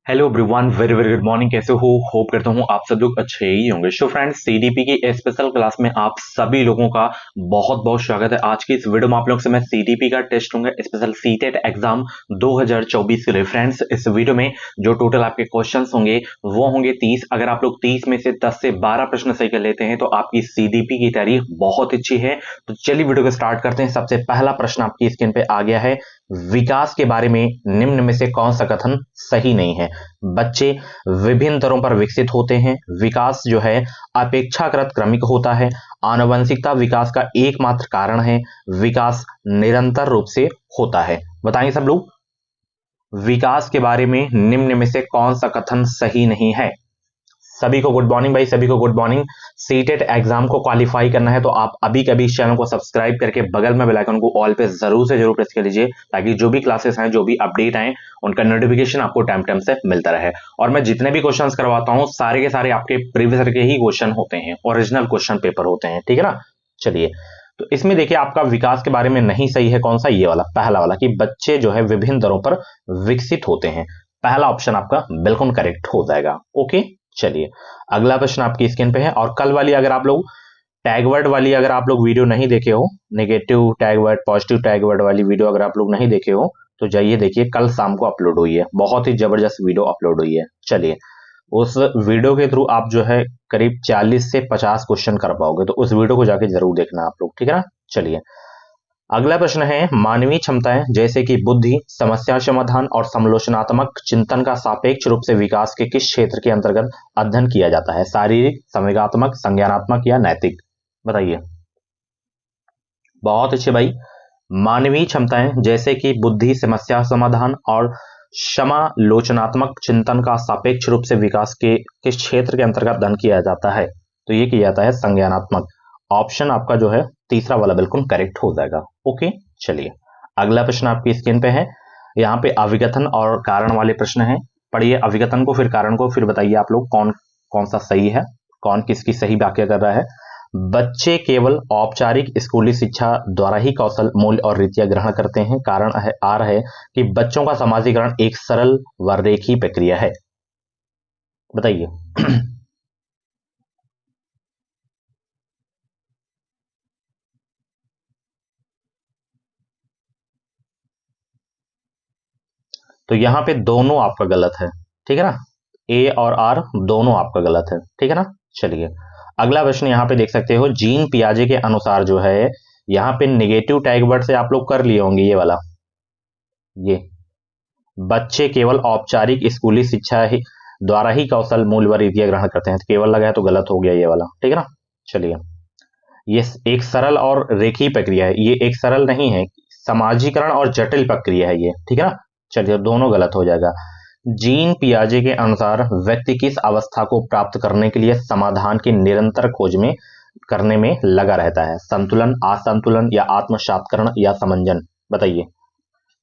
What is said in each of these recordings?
Hello everyone, very very good morning. कैसे हो? Hope करता हूँ आप सब लोग अच्छे ही होंगे। सो फ्रेंड्स, सीडीपी की स्पेशल क्लास में आप सभी लोगों का बहुत बहुत स्वागत है। आज की इस वीडियो में आप लोगों से मैं सीडीपी का टेस्ट लूंगा, स्पेशल सीटेट एग्जाम 2024 के लिए। फ्रेंड्स, इस वीडियो में जो टोटल आपके क्वेश्चंस होंगे वो होंगे 30। अगर आप लोग 30 में से 10 से 12 प्रश्न सही कर लेते हैं तो आपकी सीडीपी की तैयारी बहुत अच्छी है। तो चलिए वीडियो को स्टार्ट करते हैं। सबसे पहला प्रश्न आपकी स्क्रीन पे आ गया है, विकास के बारे में निम्न में से कौन सा कथन सही नहीं है? बच्चे विभिन्न दरों पर विकसित होते हैं। विकास जो है अपेक्षाकृत क्रमिक होता है। आनुवंशिकता विकास का एकमात्र कारण है। विकास निरंतर रूप से होता है। बताएंगे सब लोग, विकास के बारे में निम्न में से कौन सा कथन सही नहीं है? सभी को गुड मॉर्निंग भाई, सभी को गुड मॉर्निंग। सीटेट एग्जाम को क्वालिफाई करना है तो आप अभी कभी इस चैनल को सब्सक्राइब करके बगल में बेल आइकन को ऑल पे जरूर से जरूर प्रेस कर लीजिए, ताकि जो भी क्लासेस हैं, जो भी अपडेट आए, उनका नोटिफिकेशन आपको टाइम टाइम से मिलता रहे। और मैं जितने भी क्वेश्चंस करवाता हूं सारे के सारे आपके प्रीवियस के ही क्वेश्चन होते हैं, ओरिजिनल क्वेश्चन पेपर होते हैं, ठीक है ना। चलिए, तो इसमें देखिए आपका विकास के बारे में नहीं सही है। कौन सा? ये वाला, पहला वाला, कि बच्चे जो है विभिन्न दरों पर विकसित होते हैं। पहला ऑप्शन आपका बिल्कुल करेक्ट हो जाएगा। ओके, चलिए अगला प्रश्न आपकी स्क्रीन पे है। और कल वाली अगर आप लोग टैग वर्ड वाली अगर आप लोग वीडियो नहीं देखे हो, negative tag word positive tag word वाली वीडियो अगर आप लोग नहीं देखे हो तो जाइए देखिए, कल शाम को अपलोड हुई है, बहुत ही जबरदस्त वीडियो अपलोड हुई है। चलिए, उस वीडियो के थ्रू आप जो है करीब 40 से 50 क्वेश्चन कर पाओगे, तो उस वीडियो को जाके जरूर देखना आप लोग, ठीक है ना। चलिए, अगला प्रश्न है, मानवीय क्षमताएं जैसे कि बुद्धि, समस्या समाधान और समालोचनात्मक चिंतन का सापेक्ष रूप से विकास के किस क्षेत्र के अंतर्गत अध्ययन किया जाता है? शारीरिक, संवेगात्मक, संज्ञानात्मक या नैतिक? बताइए। बहुत अच्छे भाई। मानवीय क्षमताएं जैसे कि बुद्धि, समस्या समाधान और समालोचनात्मक चिंतन का सापेक्ष रूप से विकास के किस क्षेत्र के अंतर्गत अध्ययन किया जाता है? तो ये किया जाता है संज्ञानात्मक। ऑप्शन आपका जो है तीसरा वाला बिल्कुल करेक्ट हो जाएगा। ओके, चलिए अगला प्रश्न आपकी स्क्रीन पे है। यहाँ पे अविकथन और कारण वाले प्रश्न हैं। पढ़िए अविकथन को, फिर कारण को, फिर बताइए आप लोग कौन कौन सा सही है, कौन किसकी सही व्याख्या कर रहा है। बच्चे केवल औपचारिक स्कूली शिक्षा द्वारा ही कौशल, मूल्य और रीतियां ग्रहण करते हैं। कारण है आ रहा है कि बच्चों का समाजीकरण एक सरल व रेखीय प्रक्रिया है। बताइए। तो यहां पे दोनों आपका गलत है, ठीक है ना। ए और आर दोनों आपका गलत है, ठीक है ना। चलिए अगला प्रश्न यहाँ पे देख सकते हो, जीन पियाजे के अनुसार जो है, यहाँ पे नेगेटिव टैग वर्ड से आप लोग कर लिए होंगे ये वाला, ये बच्चे केवल औपचारिक स्कूली शिक्षा ही द्वारा ही कौशल, मूल्य व रीतियां ग्रहण करते हैं, तो केवल लगा है तो गलत हो गया ये वाला, ठीक है ना। चलिए, ये एक सरल और रेखीय प्रक्रिया है, ये एक सरल नहीं है, समाजीकरण और जटिल प्रक्रिया है ये, ठीक है ना। चलिए, दोनों गलत हो जाएगा। जीन पियाजे के अनुसार व्यक्ति किस अवस्था को प्राप्त करने के लिए समाधान की निरंतर खोज में करने में लगा रहता है? संतुलन, असंतुलन या आत्मसात्करण या समंजन? बताइए।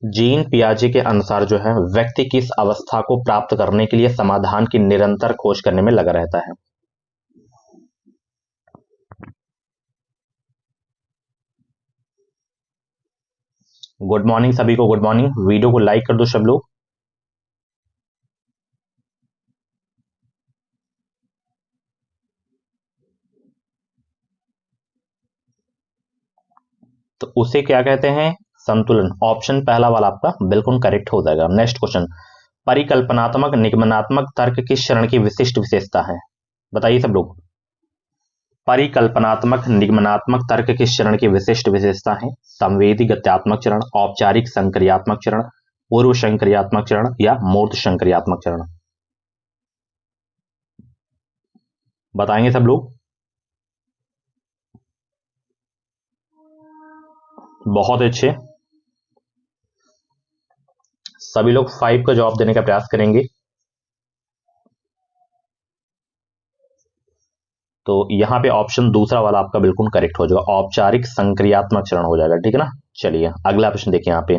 जीन पियाजे के अनुसार जो है, व्यक्ति किस अवस्था को प्राप्त करने के लिए समाधान की निरंतर खोज करने में लगा रहता है? गुड मॉर्निंग सभी को, गुड मॉर्निंग। वीडियो को लाइक कर दो सब लोग। तो उसे क्या कहते हैं? संतुलन। ऑप्शन पहला वाला आपका बिल्कुल करेक्ट हो जाएगा। नेक्स्ट क्वेश्चन, परिकल्पनात्मक निगमनात्मक तर्क किस चरण की विशिष्ट विशेषता है? बताइए सब लोग। परिकल्पनात्मक निगमनात्मक तर्क किस चरण की विशिष्ट विशेषता है? संवेदी गत्यात्मक चरण, औपचारिक संक्रियात्मक चरण, पूर्व संक्रियात्मक चरण या मूर्त संक्रियात्मक चरण? बताएंगे सब लोग। बहुत अच्छे, सभी लोग 5 का जवाब देने का प्रयास करेंगे। तो यहां पे ऑप्शन दूसरा वाला आपका बिल्कुल करेक्ट हो जाएगा, औपचारिक संक्रियात्मक चरण हो जाएगा, ठीक है ना। चलिए अगला प्रश्न देखिए यहाँ पे,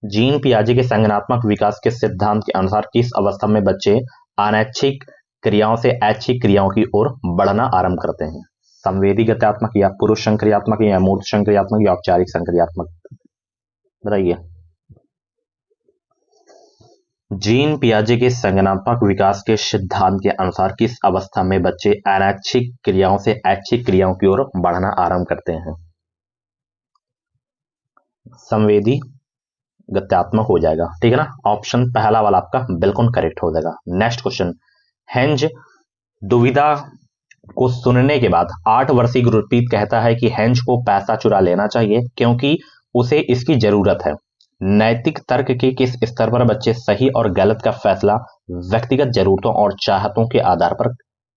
जीन पियाजे के संज्ञानात्मक विकास के सिद्धांत के अनुसार किस अवस्था में बच्चे अनैच्छिक क्रियाओं से ऐच्छिक क्रियाओं की ओर बढ़ना आरंभ करते हैं? संवेदी गत्यात्मक या पुरुष संक्रियात्मक या मूर्त संक्रियात्मक या औपचारिक संक्रियात्मक? बताइए। जीन पियाजे के संज्ञानात्मक विकास के सिद्धांत के अनुसार किस अवस्था में बच्चे अनैच्छिक क्रियाओं से ऐच्छिक क्रियाओं की ओर बढ़ना आरंभ करते हैं? संवेदी गत्यात्मक हो जाएगा, ठीक है ना। ऑप्शन पहला वाला आपका बिल्कुल करेक्ट हो जाएगा। नेक्स्ट क्वेश्चन, हेंज दुविधा को सुनने के बाद 8 वर्षीय गुरप्रीत कहता है कि हेंज को पैसा चुरा लेना चाहिए क्योंकि उसे इसकी जरूरत है। नैतिक तर्क के किस स्तर पर बच्चे सही और गलत का फैसला व्यक्तिगत जरूरतों और चाहतों के आधार पर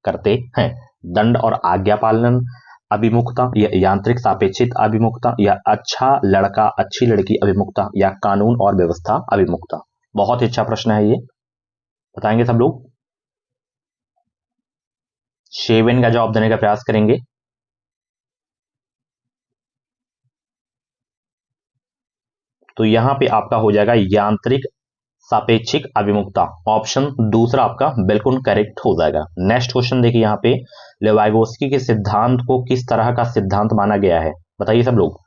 करते हैं? दंड और आज्ञा पालन अभिमुखता, या यांत्रिक सापेक्षित अभिमुखता, या अच्छा लड़का अच्छी लड़की अभिमुखता, या कानून और व्यवस्था अभिमुखता? बहुत ही अच्छा प्रश्न है ये, बताएंगे सब लोग। शेविन का जवाब देने का प्रयास करेंगे। तो यहां पे आपका हो जाएगा यांत्रिक सापेक्षिक अभिमुखता, ऑप्शन दूसरा आपका बिल्कुल करेक्ट हो जाएगा। नेक्स्ट क्वेश्चन देखिए, यहाँ पे लेवाइगोस्की के सिद्धांत को किस तरह का सिद्धांत माना गया है? बताइए सब लोग,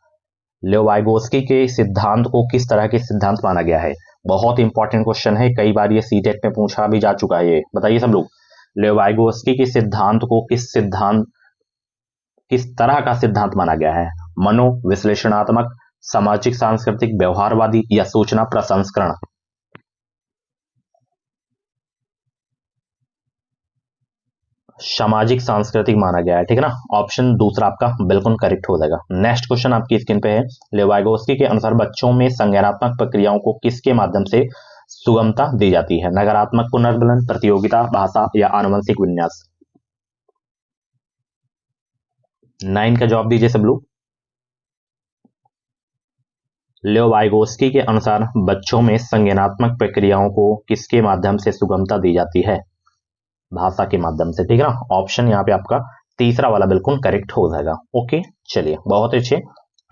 लेवाइगोस्की के सिद्धांत को किस तरह के सिद्धांत माना गया है? बहुत इंपॉर्टेंट क्वेश्चन है, कई बार ये सीटेट में पूछा भी जा चुका है ये। बताइए सब लोग, लेवाइगोस्की के सिद्धांत को किस तरह का सिद्धांत माना गया है? मनो विश्लेषणात्मक, सामाजिक सांस्कृतिक, व्यवहारवादी, या सूचना प्रसंस्करण? सामाजिक सांस्कृतिक माना गया है, ठीक है ना। ऑप्शन दूसरा आपका बिल्कुल करेक्ट हो जाएगा। नेक्स्ट क्वेश्चन आपकी स्क्रीन पे है, लेवाइगोस्की के अनुसार बच्चों में संज्ञानात्मक प्रक्रियाओं को किसके माध्यम से सुगमता दी जाती है? नकारात्मक पुनर्गलन, प्रतियोगिता, भाषा, या आनुवंशिक विन्यास? 9 का जवाब दीजिए सब लोग। लेवाइगोस्की के अनुसार बच्चों में संज्ञानात्मक प्रक्रियाओं को किसके माध्यम से सुगमता दी जाती है? भाषा के माध्यम से, ठीक है ना। ऑप्शन यहाँ पे आपका तीसरा वाला बिल्कुल करेक्ट हो जाएगा। ओके, चलिए बहुत अच्छे।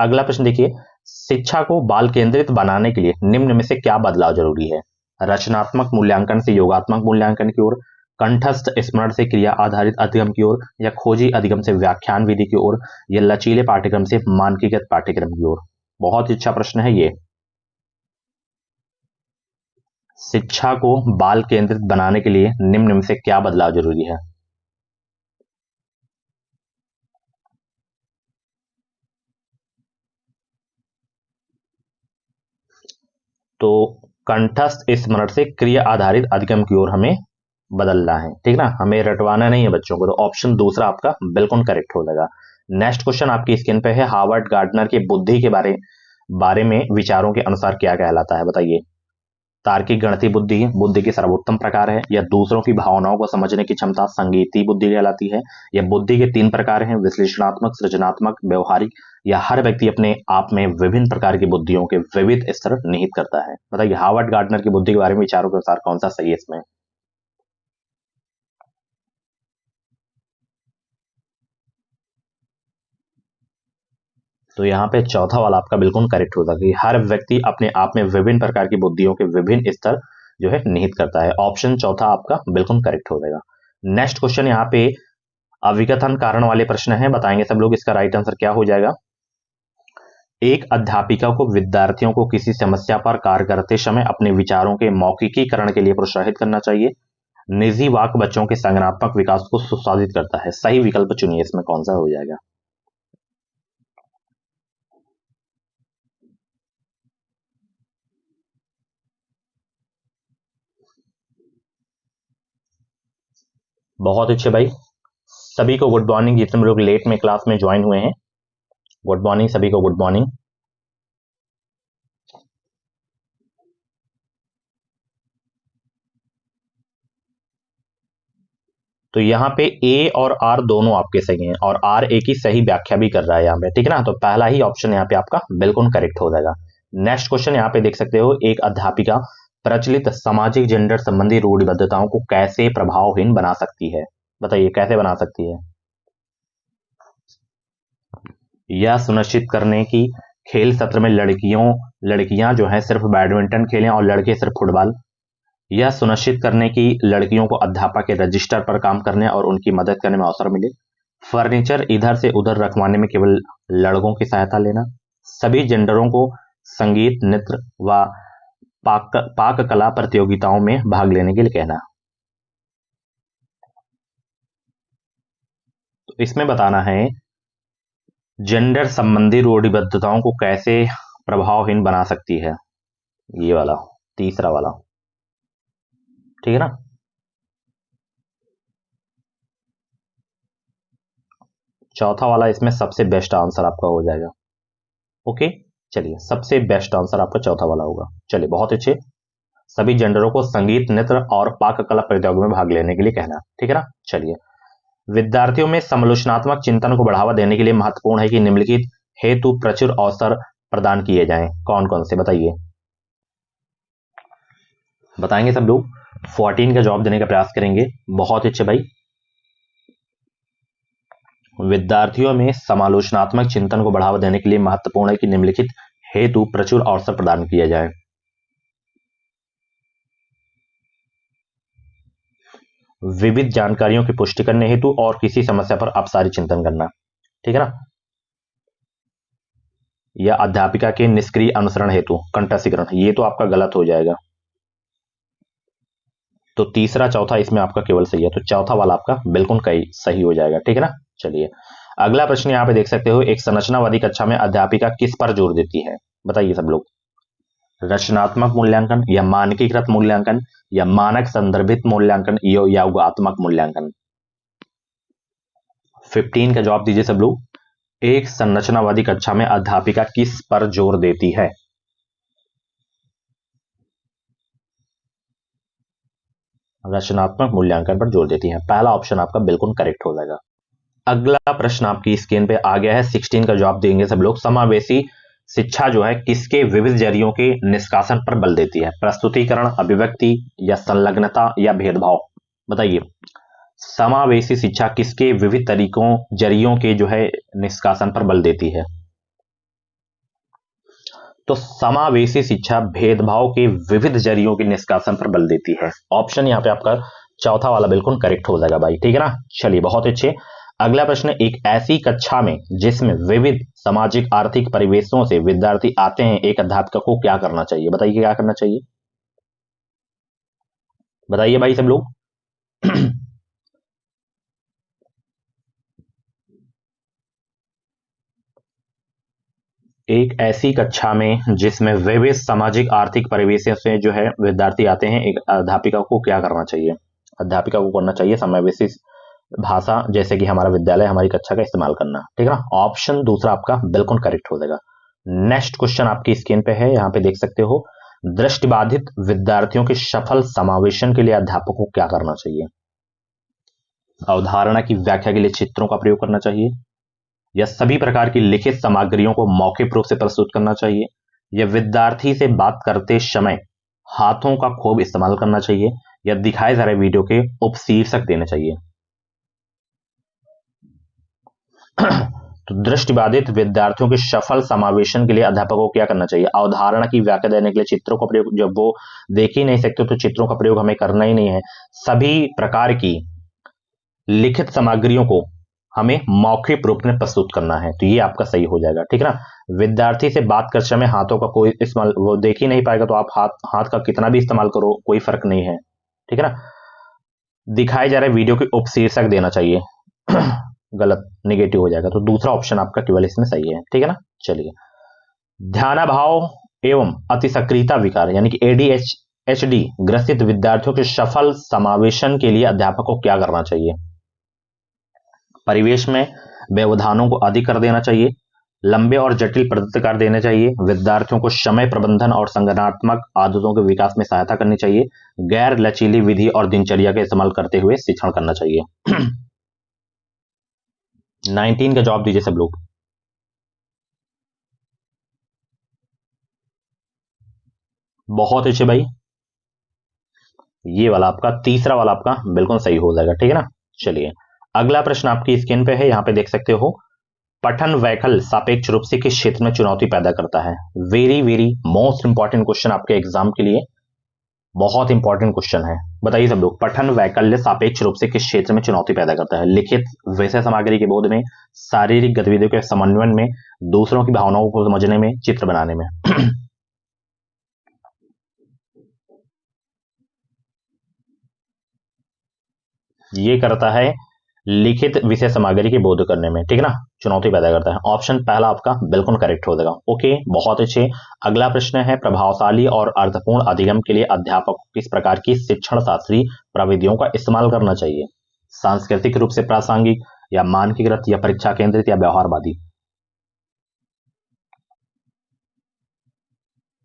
अगला प्रश्न देखिए, शिक्षा को बाल केंद्रित बनाने के लिए निम्न में से क्या बदलाव जरूरी है? रचनात्मक मूल्यांकन से योगात्मक मूल्यांकन की ओर, कंठस्थ स्मरण से क्रिया आधारित अधिगम की ओर, या खोजी अधिगम से व्याख्यान विधि की ओर, या लचीले पाठ्यक्रम से मानकीकृत पाठ्यक्रम की ओर? बहुत ही अच्छा प्रश्न है ये। शिक्षा को बाल केंद्रित बनाने के लिए निम्न में से क्या बदलाव जरूरी है? तो कंठस्थ स्मरण से क्रिया आधारित अधिगम की ओर हमें बदलना है, ठीक ना, हमें रटवाना नहीं है बच्चों को। तो ऑप्शन दूसरा आपका बिल्कुल करेक्ट हो जाएगा। नेक्स्ट क्वेश्चन आपकी स्क्रीन पे है, हार्वर्ड गार्डनर के बुद्धि के बारे में विचारों के अनुसार क्या कहलाता है? बताइए। तार्किक गणितीय बुद्धि बुद्धि के सर्वोत्तम प्रकार है, या दूसरों की भावनाओं को समझने की क्षमता संगीतीय बुद्धि कहलाती है, या बुद्धि के 3 प्रकार हैं, विश्लेषणात्मक, सृजनात्मक, व्यवहारिक, या हर व्यक्ति अपने आप में विभिन्न प्रकार की बुद्धियों के विविध स्तर निहित करता है? बताइए, हार्वर्ड गार्डनर की बुद्धि के बारे में विचारों के अनुसार कौन सा सही है इसमें? तो यहाँ पे चौथा वाला आपका बिल्कुल करेक्ट होता है कि हर व्यक्ति अपने आप में विभिन्न प्रकार की बुद्धियों के विभिन्न स्तर जो है निहित करता है। ऑप्शन चौथा आपका बिल्कुल करेक्ट हो जाएगा। नेक्स्ट क्वेश्चन यहाँ पे अविकथन कारण वाले प्रश्न है, बताएंगे सब लोग इसका राइट आंसर क्या हो जाएगा। एक अध्यापिका को विद्यार्थियों को किसी समस्या पर कार्य करते समय अपने विचारों के मौखिकीकरण के लिए प्रोत्साहित करना चाहिए। निजी वाक्य बच्चों के संज्ञानात्मक विकास को सुशासित करता है। सही विकल्प चुनिए, इसमें कौन सा हो जाएगा? बहुत अच्छे भाई, सभी को गुड मॉर्निंग। जितने लोग लेट में क्लास में ज्वाइन हुए हैं, गुड मॉर्निंग सभी को, गुड मॉर्निंग। तो यहाँ पे ए और आर दोनों आपके सही हैं, और आर ए की सही व्याख्या भी कर रहा है यहाँ पे, ठीक है ना। तो पहला ही ऑप्शन यहाँ पे आपका बिल्कुल करेक्ट हो जाएगा। नेक्स्ट क्वेश्चन यहाँ पे देख सकते हो, एक अध्यापिका प्रचलित सामाजिक जेंडर संबंधी रूढ़िबद्धताओं को कैसे प्रभावहीन बना सकती है? बताइए कैसे बना सकती है? यह सुनिश्चित करने की खेल सत्र में लड़कियां जो है सिर्फ बैडमिंटन खेलें और लड़के सिर्फ फुटबॉल। यह सुनिश्चित करने की लड़कियों को अध्यापक के रजिस्टर पर काम करने और उनकी मदद करने में अवसर मिले। फर्नीचर इधर से उधर रखवाने में केवल लड़कों की सहायता लेना। सभी जेंडरों को संगीत, नृत्य व पाक कला प्रतियोगिताओं में भाग लेने के लिए कहना। तो इसमें बताना है जेंडर संबंधी रूढ़िबद्धताओं को कैसे प्रभावहीन बना सकती है, ये वाला तीसरा वाला, ठीक है ना। चौथा वाला इसमें सबसे बेस्ट आंसर आपका हो जाएगा। ओके, चलिए सबसे बेस्ट आंसर आपका चौथा वाला होगा। चलिए बहुत अच्छे। सभी जेंडरों को संगीत, नृत्य और पाक कला प्रतियोगिता में भाग लेने के लिए कहना, ठीक है ना। चलिए, विद्यार्थियों में समालोचनात्मक चिंतन को बढ़ावा देने के लिए महत्वपूर्ण है कि निम्नलिखित हेतु प्रचुर अवसर प्रदान किए जाएं। कौन कौन से बताइए, बताएंगे सब लोग। 14 का जवाब देने का प्रयास करेंगे। बहुत अच्छे भाई। विद्यार्थियों में समालोचनात्मक चिंतन को बढ़ावा देने के लिए महत्वपूर्ण है कि निम्नलिखित हेतु प्रचुर अवसर प्रदान किया जाए। विविध जानकारियों की पुष्टि करने हेतु और किसी समस्या पर अपसारी चिंतन करना, ठीक है ना। या अध्यापिका के निष्क्रिय अनुसरण हेतु कंठस्तीकरण, ये तो आपका गलत हो जाएगा। तो तीसरा चौथा इसमें आपका केवल सही है, तो चौथा वाला आपका बिल्कुल सही हो जाएगा, ठीक है ना। चलिए अगला प्रश्न यहां पे देख सकते हो, एक संरचनावादी कक्षा में अध्यापिका किस पर जोर देती है, बताइए सब लोग। रचनात्मक मूल्यांकन या मानकीकृत मूल्यांकन या मानक संदर्भित मूल्यांकन या योगात्मक मूल्यांकन। 15 का जवाब दीजिए सब लोग। एक संरचनावादी कक्षा में अध्यापिका किस पर जोर देती है, रचनात्मक मूल्यांकन पर जोर देती है। पहला ऑप्शन आपका बिल्कुल करेक्ट हो जाएगा। अगला प्रश्न आपकी स्क्रीन पे आ गया है। 16 का जवाब देंगे सब लोग। समावेशी शिक्षा जो है किसके विविध जरियों के निष्कासन पर बल देती है, प्रस्तुतिकरण, अभिव्यक्ति या संलग्नता या भेदभाव, बताइए। समावेशी शिक्षा किसके विविध तरीकों जरियों के जो है निष्कासन पर बल देती है, तो समावेशी शिक्षा भेदभाव के विविध जरियों के निष्कासन पर बल देती है। ऑप्शन यहाँ पे आपका चौथा वाला बिल्कुल करेक्ट हो जाएगा भाई, ठीक है ना। चलिए बहुत अच्छे। अगला प्रश्न, एक ऐसी कक्षा में जिसमें विविध सामाजिक आर्थिक परिवेशों से विद्यार्थी आते हैं, एक अध्यापक को क्या करना चाहिए, बताइए क्या करना चाहिए, बताइए भाई सब लोग। एक ऐसी कक्षा में जिसमें विविध सामाजिक आर्थिक परिवेशों से जो है विद्यार्थी आते हैं, एक अध्यापिका को क्या करना चाहिए, अध्यापिका को करना चाहिए समावेशी भाषा, जैसे कि हमारा विद्यालय हमारी कक्षा का इस्तेमाल करना, ठीक है ना। ऑप्शन दूसरा आपका बिल्कुल करेक्ट हो जाएगा। नेक्स्ट क्वेश्चन आपकी स्क्रीन पे है, यहाँ पे देख सकते हो। दृष्टिबाधित विद्यार्थियों के सफल समावेशन के लिए अध्यापक को क्या करना चाहिए, अवधारणा की व्याख्या के लिए चित्रों का प्रयोग करना चाहिए, या सभी प्रकार की लिखित सामग्रियों को मौखिक रूप से प्रस्तुत करना चाहिए, या विद्यार्थी से बात करते समय हाथों का खूब इस्तेमाल करना चाहिए, या दिखाए जा रहे वीडियो के उपशीर्षक देने चाहिए। तो दृष्टिबाधित विद्यार्थियों के सफल समावेशन के लिए अध्यापकों को क्या करना चाहिए, अवधारणा की व्याख्या देने के लिए चित्रों का प्रयोग, जब वो देख ही नहीं सकते तो चित्रों का प्रयोग हमें करना ही नहीं है। सभी प्रकार की लिखित सामग्रियों को हमें मौखिक रूप में प्रस्तुत करना है, तो ये आपका सही हो जाएगा, ठीक है ना। विद्यार्थी से बात करते समय हाथों का कोई इस्तेमाल, वो देख ही नहीं पाएगा तो आप हाथ का कितना भी इस्तेमाल करो कोई फर्क नहीं है, ठीक है ना। दिखाए जा रहे वीडियो के उपशीर्षक देना चाहिए, गलत, नेगेटिव हो जाएगा, तो दूसरा ऑप्शन आपका केवल इसमें सही है, ठीक है ना। चलिए, ध्यानाभाव एवं अतिसक्रियता विकार यानी कि ADHD ग्रसित विद्यार्थियों के सफल समावेशन के लिए अध्यापक को क्या करना चाहिए, परिवेश में व्यवधानों को अधिक कर देना चाहिए, लंबे और जटिल प्रस्तुतिकार देने चाहिए, विद्यार्थियों को समय प्रबंधन और संगठनात्मक आदतों के विकास में सहायता करनी चाहिए, गैर लचीली विधि और दिनचर्या का इस्तेमाल करते हुए शिक्षण करना चाहिए। 19 का जवाब दीजिए सब लोग। बहुत अच्छे भाई, ये वाला आपका तीसरा वाला आपका बिल्कुल सही हो जाएगा, ठीक है ना। चलिए अगला प्रश्न आपकी स्क्रीन पे है, यहां पे देख सकते हो। पठन वैकल्य सापेक्ष रूप से किस क्षेत्र में चुनौती पैदा करता है, very very most important question आपके एग्जाम के लिए, बहुत इंपॉर्टेंट क्वेश्चन है, बताइए सब लोग। पठन वैकल्य सापेक्ष रूप से किस क्षेत्र में चुनौती पैदा करता है, लिखित विषय सामग्री के बोध में, शारीरिक गतिविधियों के समन्वय में, दूसरों की भावनाओं को समझने में, चित्र बनाने में। ये करता है लिखित विषय सामग्री के बोध करने में, ठीक है ना, चुनौती पैदा करता है। ऑप्शन पहला आपका बिल्कुल करेक्ट हो जाएगा। ओके, बहुत अच्छे। अगला प्रश्न है, प्रभावशाली और अर्थपूर्ण अधिगम के लिए अध्यापक को किस प्रकार की शिक्षण शास्त्रीय प्रविधियों का इस्तेमाल करना चाहिए? सांस्कृतिक रूप से प्रासंगिक, या मानकीकृत, या परीक्षा केंद्रित, या व्यवहारवादी?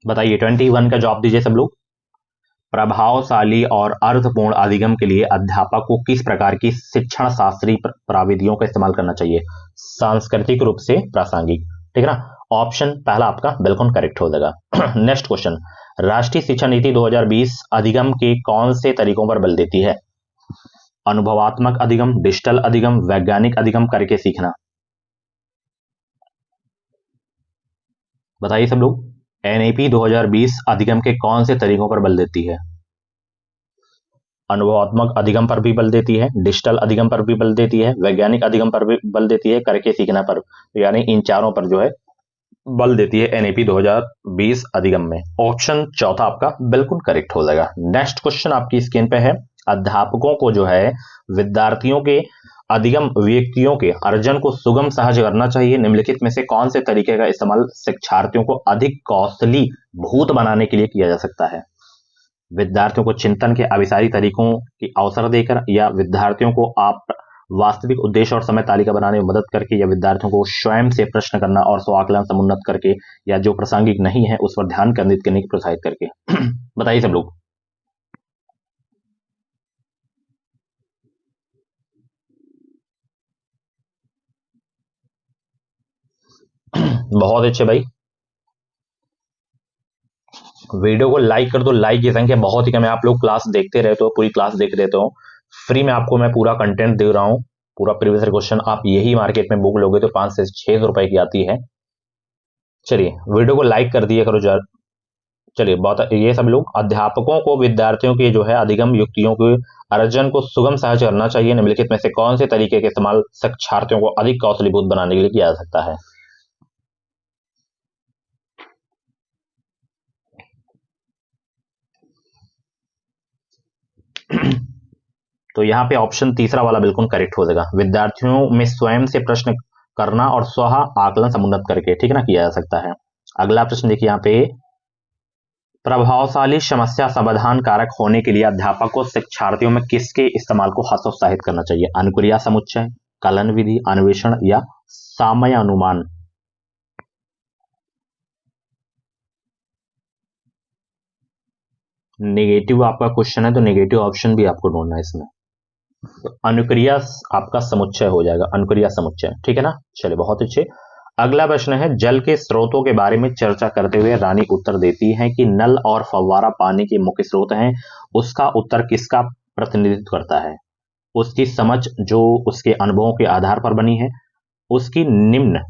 बताइए, 21 का जवाब दीजिए सब लोग। प्रभावशाली और अर्थपूर्ण अधिगम के लिए अध्यापक को किस प्रकार की शिक्षण शास्त्रीय प्रविधियों का इस्तेमाल करना चाहिए? सांस्कृतिक रूप से प्रासंगिक, ठीक है ना। ऑप्शन पहला आपका बिल्कुल करेक्ट हो जाएगा। नेक्स्ट क्वेश्चन, राष्ट्रीय शिक्षा नीति 2020 अधिगम के कौन से तरीकों पर बल देती है? अनुभवात्मक अधिगम, डिजिटल अधिगम, वैज्ञानिक अधिगम, करके सीखना? बताइए सब लोग, एनईपी 2020 अधिगम के कौन से तरीकों पर बल देती है? अनुभवात्मक अधिगम पर भी बल देती है, डिजिटल अधिगम पर भी बल देती है, वैज्ञानिक अधिगम पर भी बल देती है, करके सीखना पर, यानी इन चारों पर जो है बल देती है एनईपी 2020 अधिगम में। ऑप्शन चौथा आपका बिल्कुल करेक्ट हो जाएगा। नेक्स्ट क्वेश्चन आपकी स्क्रीन पे है, अध्यापकों को जो है विद्यार्थियों के अधिगम व्यक्तियों के अर्जन को सुगम सहज करना चाहिए। निम्नलिखित में से कौन से तरीके का इस्तेमाल शिक्षार्थियों को अधिक कौशली भूत बनाने के लिए किया जा सकता है? विद्यार्थियों को चिंतन के अभिसारी तरीकों की अवसर देकर, या विद्यार्थियों को आप वास्तविक उद्देश्य और समय तालिका बनाने में मदद करके, या विद्यार्थियों को स्वयं से प्रश्न करना और स्वआकलन समुन्नत करके, या जो प्रासंगिक नहीं है उस पर ध्यान केंद्रित करने की प्रोत्साहित करके? बताइए सब लोग। बहुत अच्छे भाई, वीडियो को लाइक कर दो। लाइक की संख्या बहुत ही कम है, आप लोग क्लास देखते रहते हो, पूरी क्लास देख लेते हो। फ्री में आपको मैं पूरा कंटेंट दे रहा हूँ, पूरा प्रीवियस क्वेश्चन। आप यही मार्केट में बुक लोगे तो 500 से 600 रुपए की आती है। चलिए, वीडियो को लाइक कर दिया करो यार। चलिए, बहुत ये सब लोग, अध्यापकों को विद्यार्थियों के जो है अधिगम युक्तियों के अर्जन को सुगम सहज करना चाहिए। निम्नलिखित में से कौन से तरीके के इस्तेमाल शिक्षार्थियों को अधिक कौशलीभूत बनाने के लिए किया जा सकता है? तो यहाँ पे ऑप्शन तीसरा वाला बिल्कुल करेक्ट हो जाएगा। विद्यार्थियों में स्वयं से प्रश्न करना और स्व आकलन समुन्नत करके, ठीक है ना, किया जा सकता है। अगला प्रश्न देखिए यहाँ पे, प्रभावशाली समस्या समाधान कारक होने के लिए अध्यापक को शिक्षार्थियों में किसके इस्तेमाल को हतोत्साहित करना चाहिए? अनुक्रिया समुच्चय, कलन विधि, अन्वेषण, या सामय अनुमान? नेगेटिव आपका क्वेश्चन है तो नेगेटिव ऑप्शन भी आपको ढूंढना है इसमें। तो अनुक्रिया आपका समुच्चय हो जाएगा, अनुक्रिया समुच्चय, ठीक है ना। चलिए, बहुत अच्छे। अगला प्रश्न है, जल के स्रोतों के बारे में चर्चा करते हुए रानी उत्तर देती है कि नल और फव्वारा पानी के मुख्य स्रोत हैं। उसका उत्तर किसका प्रतिनिधित्व करता है? उसकी समझ जो उसके अनुभवों के आधार पर बनी है, उसकी निम्न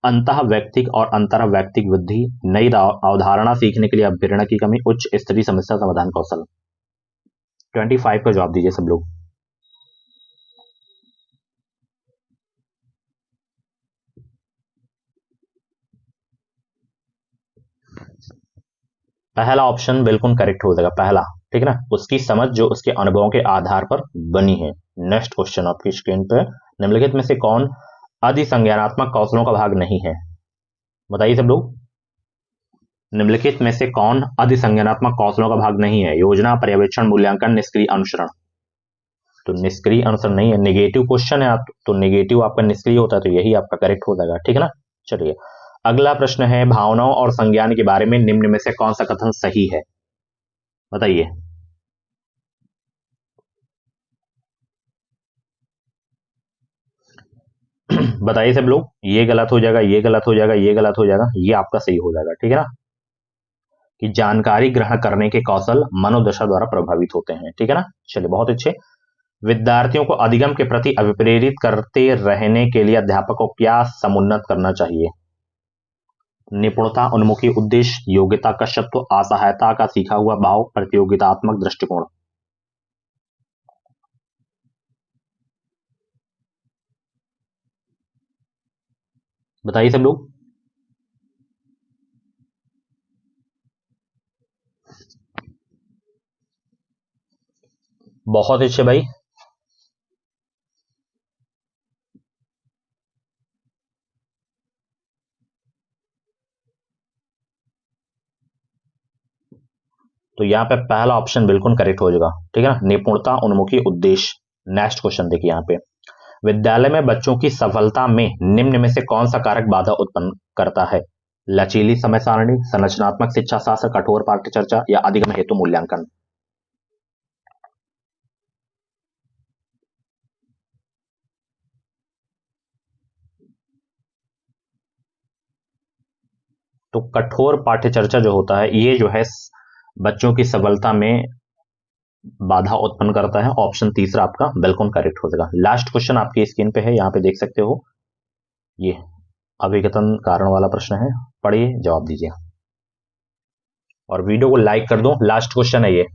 अंतः वैयक्तिक और अंतर वैयक्तिक बुद्धि, नई अवधारणा सीखने के लिए प्रेरणा की कमी, उच्च स्तरीय समस्या समाधान कौशल? 25 का जवाब दीजिए सब लोग। पहला ऑप्शन बिल्कुल करेक्ट हो जाएगा, पहला, ठीक है ना, उसकी समझ जो उसके अनुभवों के आधार पर बनी है। नेक्स्ट क्वेश्चन आपकी स्क्रीन पे, निम्नलिखित में से कौन अधिसंज्ञानात्मक कौशलों का भाग नहीं है? बताइए सब लोग, निम्नलिखित में से कौन अधिसंज्ञानात्मक कौशलों का भाग नहीं है? योजना, पर्यवेक्षण, मूल्यांकन, निष्क्रिय अनुसरण? तो निष्क्रिय अनुसरण नहीं है, नेगेटिव क्वेश्चन है आप, तो नेगेटिव आपका निष्क्रिय होता है, तो यही आपका करेक्ट हो जाएगा, ठीक है ना। चलिए, अगला प्रश्न है, भावनाओं और संज्ञान के बारे में निम्न में से कौन सा कथन सही है? बताइए। बताइए सब लोग, ये गलत हो जाएगा, ये गलत हो जाएगा, ये गलत हो जाएगा, ये आपका सही हो जाएगा, ठीक है ना। कि जानकारी ग्रहण करने के कौशल मनोदशा द्वारा प्रभावित होते हैं, ठीक है ना। चलिए, बहुत अच्छे। विद्यार्थियों को अधिगम के प्रति अभिप्रेरित करते रहने के लिए अध्यापक को क्या समुन्नत करना चाहिए? निपुणता, उन्मुखी उद्देश्य, योग्यता का सत्व, असहायता का सीखा हुआ भाव, प्रतियोगितात्मक दृष्टिकोण? बताइए सब लोग। बहुत अच्छे भाई, तो यहाँ पे पहला ऑप्शन बिल्कुल करेक्ट हो जाएगा, ठीक है ना। निपुणता, उन्मुखी, उद्देश्य। नेक्स्ट क्वेश्चन देखिए यहाँ पे, विद्यालय में बच्चों की सफलता में निम्न में से कौन सा कारक बाधा उत्पन्न करता है? लचीली समय सारणी, संरचनात्मक शिक्षा शास्त्र, कठोर पाठ्य चर्चा या अधिगम हेतु मूल्यांकन। तो कठोर पाठ्य चर्चा जो होता है ये जो है बच्चों की सफलता में बाधा उत्पन्न करता है। ऑप्शन तीसरा आपका बिल्कुल करेक्ट हो जाएगा। लास्ट क्वेश्चन आपकी स्क्रीन पे है, यहाँ पे देख सकते हो, ये अभिकथन कारण वाला प्रश्न है, पढ़िए जवाब दीजिए और वीडियो को लाइक कर दो। लास्ट क्वेश्चन है ये,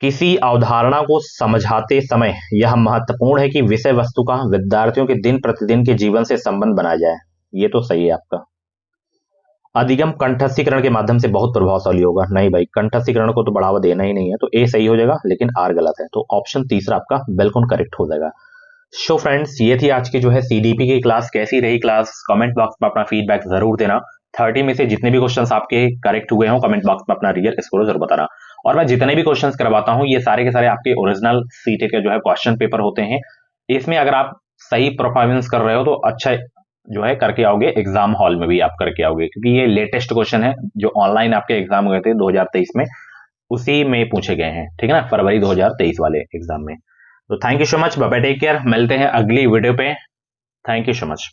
किसी अवधारणा को समझाते समय यह महत्वपूर्ण है कि विषय वस्तु का विद्यार्थियों के दिन प्रतिदिन के जीवन से संबंध बनाया जाए। ये तो सही है आपका। अधिगम कंठस्थीकरण के माध्यम से बहुत प्रभावशाली होगा। नहीं भाई, कंठस्थीकरण को तो बढ़ावा देना ही नहीं है, तो ए सही हो जाएगा, लेकिन आर गलत है। तो ऑप्शन तीसरा आपका बिल्कुल करेक्ट हो जाएगा। सो फ्रेंड्स, ये थी आज की जो है सीडीपी की क्लास। कैसी रही क्लास, कमेंट बॉक्स में अपना फीडबैक जरूर देना। 30 में से जितने भी क्वेश्चंस आपके करेक्ट हुए हो, कमेंट बॉक्स में अपना रियल स्कोर जरूर बताना। और मैं जितने भी क्वेश्चंस करवाता हूँ ये सारे के सारे आपके ओरिजिनल सीटेट के जो है क्वेश्चन पेपर होते हैं। इसमें अगर आप सही परफॉर्मेंस कर रहे हो तो अच्छा जो है करके आओगे, एग्जाम हॉल में भी आप करके आओगे, क्योंकि ये लेटेस्ट क्वेश्चन है जो ऑनलाइन आपके एग्जाम हुए थे 2023 में, उसी में पूछे गए हैं, ठीक है ना, फरवरी 2023 वाले एग्जाम में। तो thank you so much, bye bye, take care, मिलते हैं अगली वीडियो पे। Thank you so much.